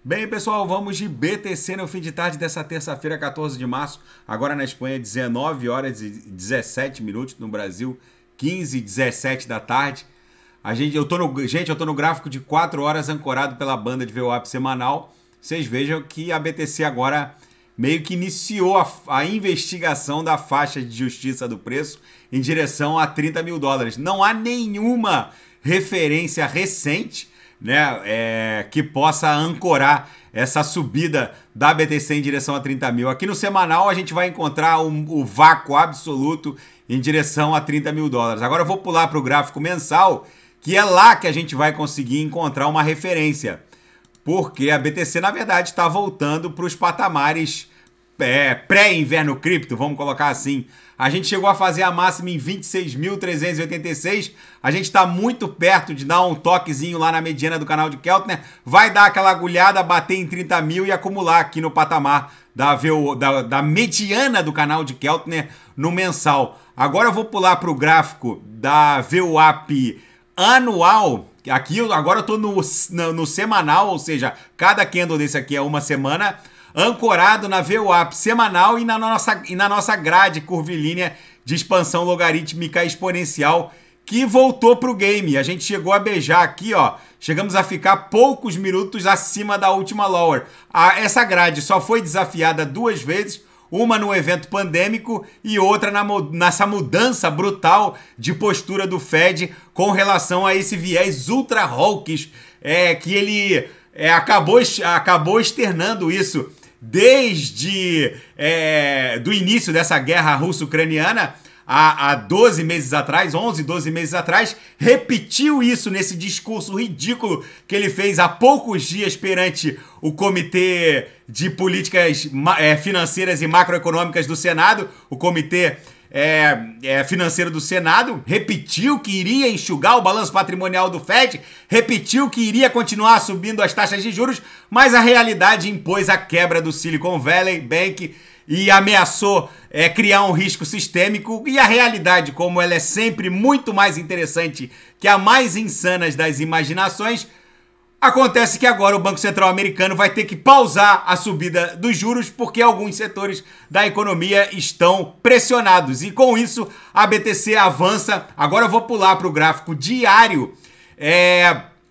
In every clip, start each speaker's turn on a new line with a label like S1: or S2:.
S1: Bem, pessoal, vamos de BTC no fim de tarde dessa terça-feira, 14 de março. Agora na Espanha, 19 horas e 17 minutos. No Brasil, 15 e 17 da tarde. Eu tô no gráfico de 4 horas ancorado pela banda de VWAP semanal. Vocês vejam que a BTC agora meio que iniciou a investigação da faixa de justiça do preço em direção a 30 mil dólares. Não há nenhuma referência recente, né, que possa ancorar essa subida da BTC em direção a 30 mil. Aqui no semanal a gente vai encontrar o vácuo absoluto em direção a 30 mil dólares. Agora eu vou pular para o gráfico mensal, que é lá que a gente vai conseguir encontrar uma referência. Porque a BTC, na verdade, está voltando para os patamares pré-inverno cripto, vamos colocar assim. A gente chegou a fazer a máxima em 26.386. A gente está muito perto de dar um toquezinho lá na mediana do canal de Keltner. Vai dar aquela agulhada, bater em 30 mil e acumular aqui no patamar da mediana do canal de Keltner no mensal. Agora eu vou pular para o gráfico da VWAP anual. Aqui agora eu estou no semanal, ou seja, cada candle desse aqui é uma semana, ancorado na VWAP semanal e na nossa grade curvilínea de expansão logarítmica exponencial que voltou para o game. A gente chegou a beijar aqui, ó, chegamos a ficar poucos minutos acima da última lower. Essa grade só foi desafiada 2 vezes, uma no evento pandêmico e outra nessa mudança brutal de postura do Fed com relação a esse viés ultra hawkish, que ele acabou externando isso desde do início dessa guerra russo-ucraniana, há 12 meses atrás, 11, 12 meses atrás, repetiu isso nesse discurso ridículo que ele fez há poucos dias perante o Comitê de Políticas Financeiras e Macroeconômicas do Senado, o Comitê Financeiro do Senado, repetiu que iria enxugar o balanço patrimonial do Fed, repetiu que iria continuar subindo as taxas de juros, mas a realidade impôs a quebra do Silicon Valley Bank e ameaçou criar um risco sistêmico. E a realidade, como ela é sempre muito mais interessante que a mais insanas das imaginações, acontece que agora o Banco Central americano vai ter que pausar a subida dos juros porque alguns setores da economia estão pressionados. E com isso a BTC avança. Agora eu vou pular para o gráfico diário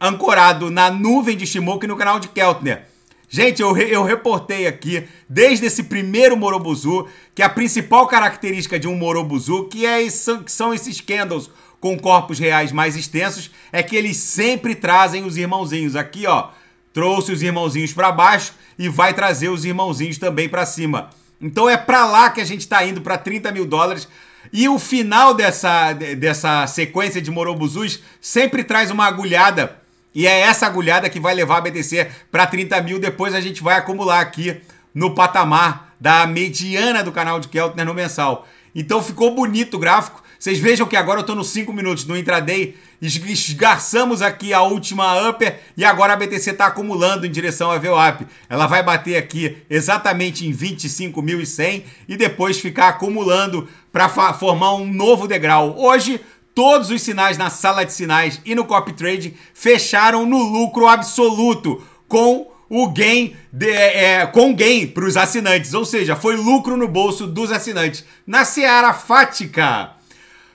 S1: ancorado na nuvem de Shimoku no canal de Keltner. Gente, eu reportei aqui, desde esse primeiro Morobuzu, que a principal característica de um Morobuzu, que são esses candles com corpos reais mais extensos, é que eles sempre trazem os irmãozinhos. Aqui, ó, trouxe os irmãozinhos para baixo e vai trazer os irmãozinhos também para cima. Então é para lá que a gente está indo, para 30 mil dólares. E o final dessa sequência de Morobuzus sempre traz uma agulhada. E é essa agulhada que vai levar a BTC para 30 mil. Depois a gente vai acumular aqui no patamar da mediana do canal de Keltner no mensal. Então ficou bonito o gráfico. Vocês vejam que agora eu estou nos 5 minutos no intraday. Esgarçamos aqui a última upper e agora a BTC está acumulando em direção à VWAP. Ela vai bater aqui exatamente em 25.100 e depois ficar acumulando para formar um novo degrau. Hoje, todos os sinais na sala de sinais e no copy trade fecharam no lucro absoluto, com o gain para os assinantes, ou seja, foi lucro no bolso dos assinantes. Na seara fática,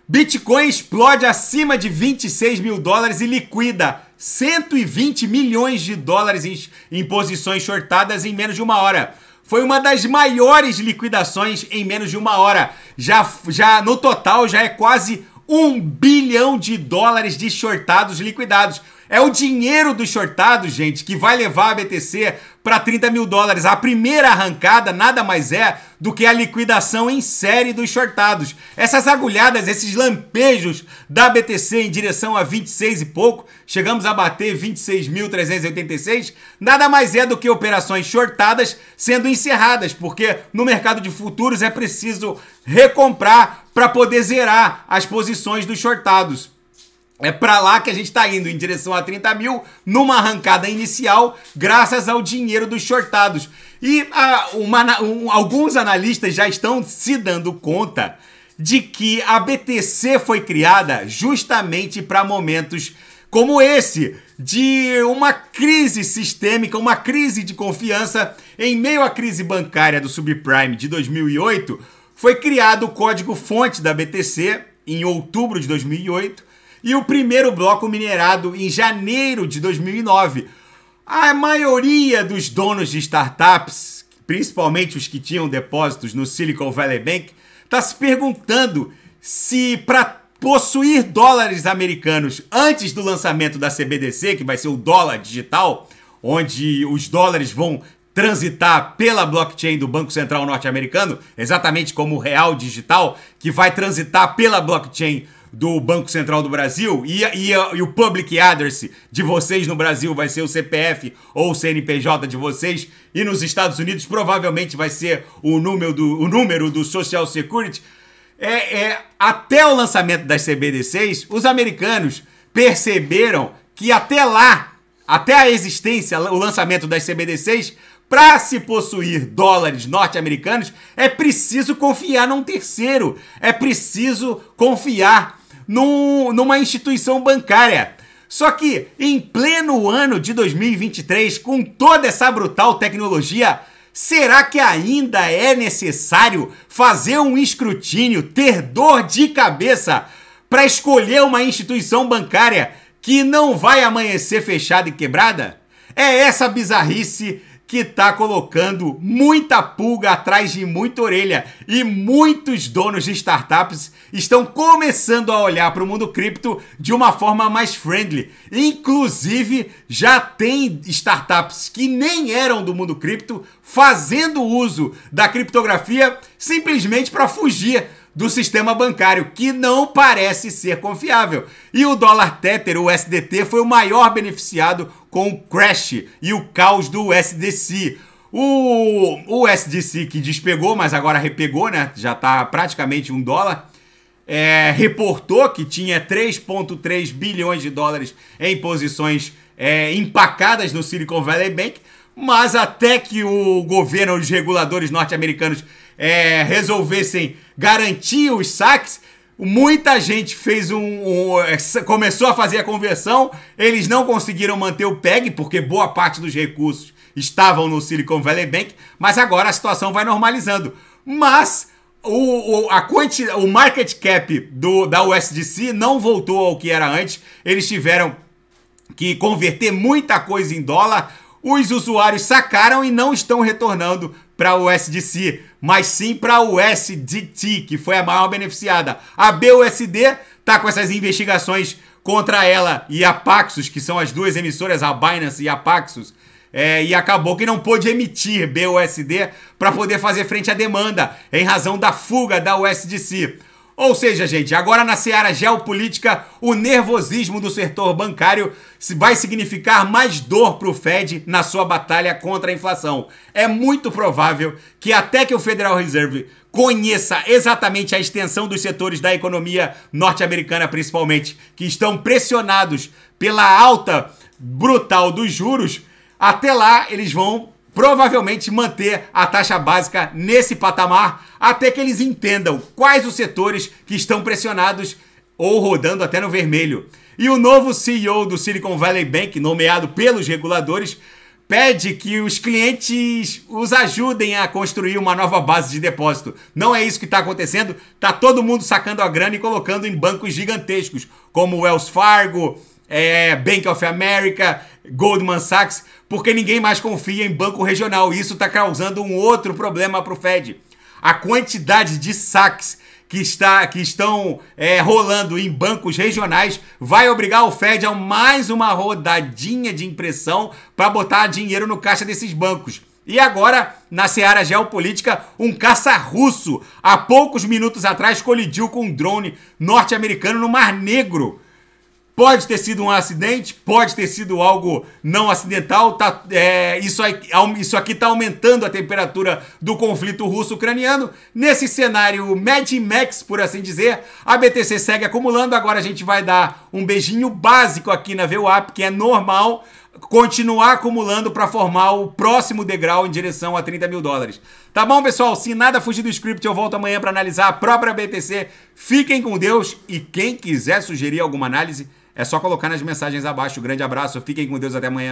S1: Bitcoin explode acima de 26 mil dólares e liquida 120 milhões de dólares em posições shortadas em menos de 1 hora. Foi uma das maiores liquidações em menos de 1 hora. Já no total já é quase 1 bilhão de dólares de shortados liquidados. É o dinheiro dos shortados, gente, que vai levar a BTC para 30 mil dólares. A primeira arrancada nada mais é do que a liquidação em série dos shortados. Essas agulhadas, esses lampejos da BTC em direção a 26 e pouco, chegamos a bater 26.386, nada mais é do que operações shortadas sendo encerradas, porque no mercado de futuros é preciso recomprar para poder zerar as posições dos shortados. É para lá que a gente está indo, em direção a 30 mil, numa arrancada inicial, graças ao dinheiro dos shortados. E alguns analistas já estão se dando conta de que a BTC foi criada justamente para momentos como esse, de uma crise sistêmica, uma crise de confiança. Em meio à crise bancária do subprime de 2008, foi criado o código-fonte da BTC em outubro de 2008 e o primeiro bloco minerado em janeiro de 2009. A maioria dos donos de startups, principalmente os que tinham depósitos no Silicon Valley Bank, está se perguntando se para possuir dólares americanos antes do lançamento da CBDC, que vai ser o dólar digital, onde os dólares vão transitar pela blockchain do Banco Central norte-americano, exatamente como o real digital, que vai transitar pela blockchain do Banco Central do Brasil, e o public address de vocês no Brasil vai ser o CPF ou o CNPJ de vocês, e nos Estados Unidos provavelmente vai ser o número do Social Security. Até o lançamento das CBDCs, os americanos perceberam que até lá, até a existência, o lançamento das CBDCs, para se possuir dólares norte-americanos, é preciso confiar num terceiro, é preciso confiar numa instituição bancária. Só que, em pleno ano de 2023, com toda essa brutal tecnologia, será que ainda é necessário fazer um escrutínio, ter dor de cabeça para escolher uma instituição bancária que não vai amanhecer fechada e quebrada? É essa bizarrice que está colocando muita pulga atrás de muita orelha, e muitos donos de startups estão começando a olhar para o mundo cripto de uma forma mais friendly. Inclusive, já tem startups que nem eram do mundo cripto fazendo uso da criptografia simplesmente para fugir do sistema bancário, que não parece ser confiável. E o dólar Tether, o USDT, foi o maior beneficiado com o crash e o caos do USDC. O USDC que despegou, mas agora repegou, né? Já está praticamente $1. Reportou que tinha 3,3 bilhões de dólares em posições empacadas no Silicon Valley Bank, mas até que o governo, os reguladores norte-americanos resolvessem garantir os saques, muita gente começou a fazer a conversão. Eles não conseguiram manter o PEG, porque boa parte dos recursos estavam no Silicon Valley Bank, mas agora a situação vai normalizando. Mas o market cap da USDC não voltou ao que era antes. Eles tiveram que converter muita coisa em dólar. Os usuários sacaram e não estão retornando para o USDC, mas sim para o USDT, que foi a maior beneficiada. A BUSD está com essas investigações contra ela e a Paxos, que são as duas emissoras, a Binance e a Paxos, e acabou que não pôde emitir BUSD para poder fazer frente à demanda, em razão da fuga da USDC. Ou seja, gente, agora na seara geopolítica, o nervosismo do setor bancário vai significar mais dor para o Fed na sua batalha contra a inflação. É muito provável que até que o Federal Reserve conheça exatamente a extensão dos setores da economia norte-americana, principalmente, que estão pressionados pela alta brutal dos juros, até lá eles vão provavelmente manter a taxa básica nesse patamar até que eles entendam quais os setores que estão pressionados ou rodando até no vermelho. E o novo CEO do Silicon Valley Bank, nomeado pelos reguladores, pede que os clientes os ajudem a construir uma nova base de depósito. Não é isso que está acontecendo. Está todo mundo sacando a grana e colocando em bancos gigantescos, como Wells Fargo, Bank of America, Goldman Sachs, porque ninguém mais confia em banco regional. Isso está causando um outro problema para o Fed. A quantidade de saques que estão rolando em bancos regionais vai obrigar o Fed a mais uma rodadinha de impressão para botar dinheiro no caixa desses bancos. E agora, na seara geopolítica, um caça russo, há poucos minutos atrás, colidiu com um drone norte-americano no Mar Negro. Pode ter sido um acidente, pode ter sido algo não acidental. Isso aqui está aumentando a temperatura do conflito russo-ucraniano. Nesse cenário Mad Max, por assim dizer, a BTC segue acumulando. Agora a gente vai dar um beijinho básico aqui na VWAP, que é normal, continuar acumulando para formar o próximo degrau em direção a 30 mil dólares. Tá bom, pessoal? Se nada fugir do script, eu volto amanhã para analisar a própria BTC. Fiquem com Deus e quem quiser sugerir alguma análise, É só colocar nas mensagens abaixo. Grande abraço, fiquem com Deus, até amanhã.